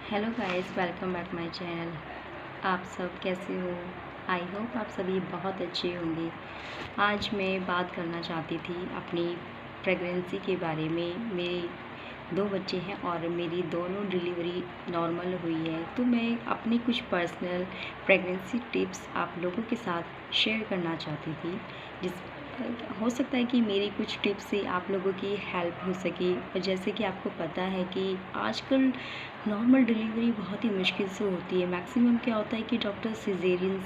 Hello guys, welcome back my channel. आप सब कैसे हो? आई होप आप सभी बहुत अच्छे होंगे। आज मैं बात करना चाहती थी अपनी प्रेगनेंसी के बारे में। मेरे 2 बच्चे हैं और मेरी दोनों डिलीवरी नॉर्मल हुई है, तो मैं अपनी कुछ पर्सनल प्रेगनेंसी टिप्स आप लोगों के साथ शेयर करना चाहती थी। जिस हो सकता है कि मेरी कुछ टिप्स से आप लोगों की हेल्प हो सके। और जैसे कि आपको पता है कि आजकल नॉर्मल डिलीवरी बहुत ही मुश्किल से होती है। मैक्सिमम क्या होता है कि डॉक्टर सिजेरियन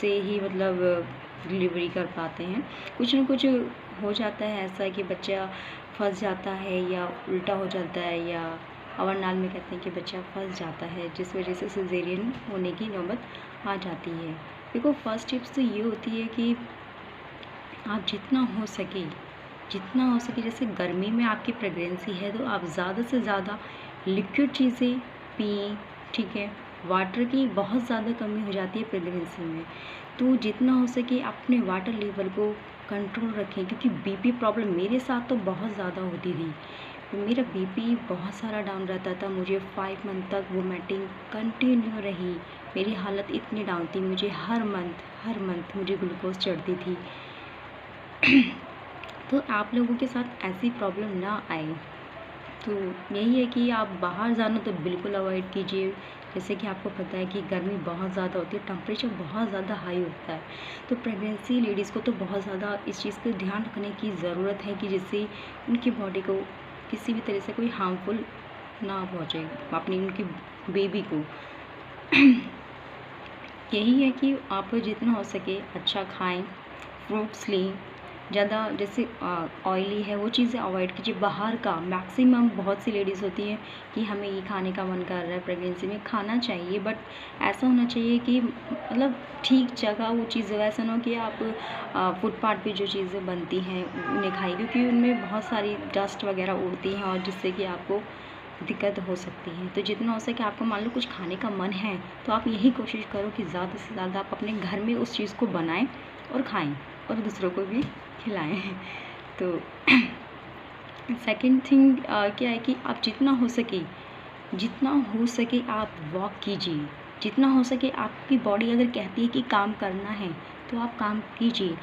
से ही डिलीवरी कर पाते हैं। कुछ ना कुछ हो जाता है ऐसा कि बच्चा फंस जाता है या उल्टा हो जाता है, या अवरनाल में कहते हैं कि बच्चा फंस जाता है, जिस वजह से सिजेरियन होने की नौबत आ जाती है। देखो, फर्स्ट टिप्स तो ये होती है कि आप जितना हो सके जैसे गर्मी में आपकी प्रेगनेंसी है तो आप ज़्यादा से ज़्यादा लिक्विड चीज़ें पिएं, ठीक है। वाटर की बहुत ज़्यादा कमी हो जाती है प्रेगनेंसी में, तो जितना हो सके अपने वाटर लेवल को कंट्रोल रखें, क्योंकि बीपी प्रॉब्लम मेरे साथ तो बहुत ज़्यादा होती थी। मेरा बीपी बहुत सारा डाउन रहता था। मुझे 5 मंथ तक वोमिटिंग कंटिन्यू रही। मेरी हालत इतनी डाउन थी, मुझे हर मंथ मुझे ग्लूकोज चढ़ती थी। तो आप लोगों के साथ ऐसी प्रॉब्लम ना आए, तो यही है कि आप बाहर जाना तो बिल्कुल अवॉइड कीजिए। जैसे कि आपको पता है कि गर्मी बहुत ज़्यादा होती है, टेम्परेचर बहुत ज़्यादा हाई होता है, तो प्रेगनेंसी लेडीज़ को तो बहुत ज़्यादा इस चीज़ का ध्यान रखने की ज़रूरत है कि जिससे उनकी बॉडी को किसी भी तरह से कोई हार्मफुल ना पहुँचे अपनी उनकी बेबी को। यही है कि आप जितना हो सके अच्छा खाएं, फ्रूट्स लें। ज़्यादा जैसे ऑयली है वो चीज़ें अवॉइड कीजिए। बाहर का मैक्सिमम बहुत सी लेडीज़ होती हैं कि हमें ये खाने का मन कर रहा है, प्रेगनेंसी में खाना चाहिए, बट ऐसा होना चाहिए कि मतलब ठीक जगह वो चीज़ हो। ऐसा ना हो कि आप फुटपाथ पे जो चीज़ें बनती हैं उन्हें खाइए, क्योंकि उनमें बहुत सारी डस्ट वगैरह उड़ती हैं और जिससे कि आपको दिक्कत हो सकती है। तो जितना हो सके आपको मान लो कुछ खाने का मन है तो आप यही कोशिश करो कि ज़्यादा से ज़्यादा आप अपने घर में उस चीज़ को बनाएं और खाएं और दूसरों को भी खिलाएं। तो सेकंड थिंग क्या है कि आप जितना हो सके आप वॉक कीजिए। जितना हो सके आपकी बॉडी अगर कहती है कि काम करना है तो आप काम कीजिए।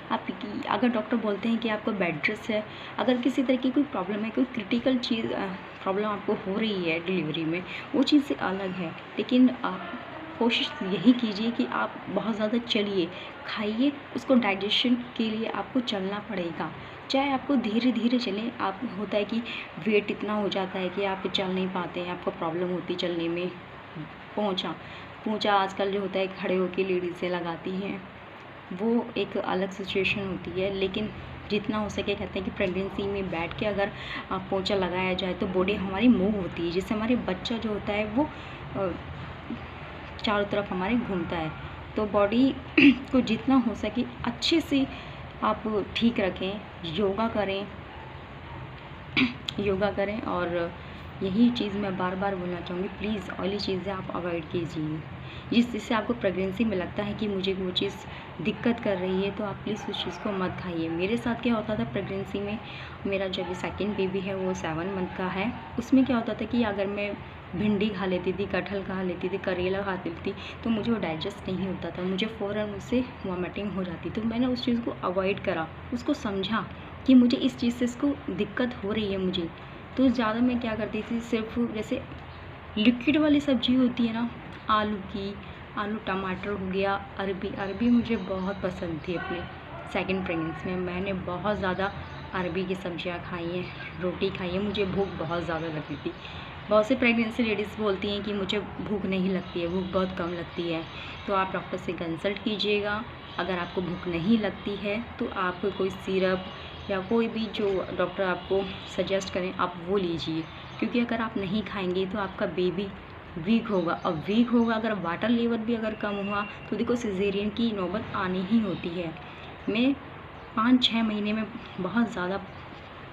अगर डॉक्टर बोलते हैं कि आपको बेड रेस्ट है, अगर किसी तरह की कोई प्रॉब्लम है, कोई क्रिटिकल चीज़ प्रॉब्लम आपको हो रही है डिलीवरी में, वो चीज़ से अलग है, लेकिन आप कोशिश यही कीजिए कि आप बहुत ज़्यादा चलिए, खाइए। उसको डाइजेशन के लिए आपको चलना पड़ेगा, चाहे आपको धीरे धीरे चलें। आप होता है कि वेट इतना हो जाता है कि आप चल नहीं पाते हैं, आपको प्रॉब्लम होती चलने में। पोंछा आजकल जो होता है खड़े होकर लेडीज़ें लगाती हैं, वो एक अलग सिचुएशन होती है। लेकिन जितना हो सके कहते हैं कि प्रेगनेंसी में बैठ के अगर पोंछा लगाया जाए तो बॉडी हमारी मूव होती है, जिससे हमारे बच्चा जो होता है वो चारों तरफ हमारे घूमता है। तो बॉडी को जितना हो सके अच्छे से आप ठीक रखें, योगा करें। और यही चीज़ मैं बार बार बोलना चाहूँगी, प्लीज़ ऑयली चीज़ें आप अवॉइड कीजिए। जिससे आपको प्रेगनेंसी में लगता है कि मुझे वो चीज़ दिक्कत कर रही है, तो आप प्लीज़ उस चीज़ को मत खाइए। मेरे साथ क्या होता था प्रेगनेंसी में, मेरा जब सेकंड बेबी है वो 7 मंथ का है, उसमें क्या होता था कि अगर मैं भिंडी खा लेती थी, कटहल खा लेती थी, करेला खाती थी, तो मुझे वो डाइजेस्ट नहीं होता था, मुझे फ़ौरन उससे वॉमिटिंग हो जाती। तो मैंने उस चीज़ को अवॉइड करा, उसको समझा कि मुझे इस चीज़ से इसको दिक्कत हो रही है मुझे। तो ज़्यादा मैं क्या करती थी, सिर्फ जैसे लिक्विड वाली सब्ज़ी होती है ना, आलू टमाटर हो गया, अरबी मुझे बहुत पसंद थी। अपने सेकंड प्रेगनेंसी में मैंने बहुत ज़्यादा अरबी की सब्जियां खाई हैं, रोटी खाई है। मुझे भूख बहुत ज़्यादा लगती थी। बहुत से प्रेगनेंसी लेडीज़ बोलती हैं कि मुझे भूख नहीं लगती है, भूख बहुत कम लगती है। तो आप डॉक्टर से कंसल्ट कीजिएगा। अगर आपको भूख नहीं लगती है तो आप कोई सिरप या कोई भी जो डॉक्टर आपको सजेस्ट करें आप वो लीजिए, क्योंकि अगर आप नहीं खाएंगे तो आपका बेबी वीक होगा। अब वीक होगा, अगर वाटर लेवल भी अगर कम हुआ तो देखो सिजेरियन की नौबत आनी ही होती है। मैं 5-6 महीने में बहुत ज़्यादा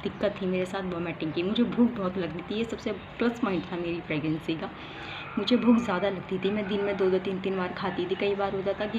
दिक्कत थी मेरे साथ वॉमिटिंग की, मुझे भूख बहुत लगती थी। ये सबसे प्लस पॉइंट था मेरी प्रेगनेंसी का, मुझे भूख ज़्यादा लगती थी। मैं दिन में 2-2 3-3 बार खाती थी। कई बार होता था कि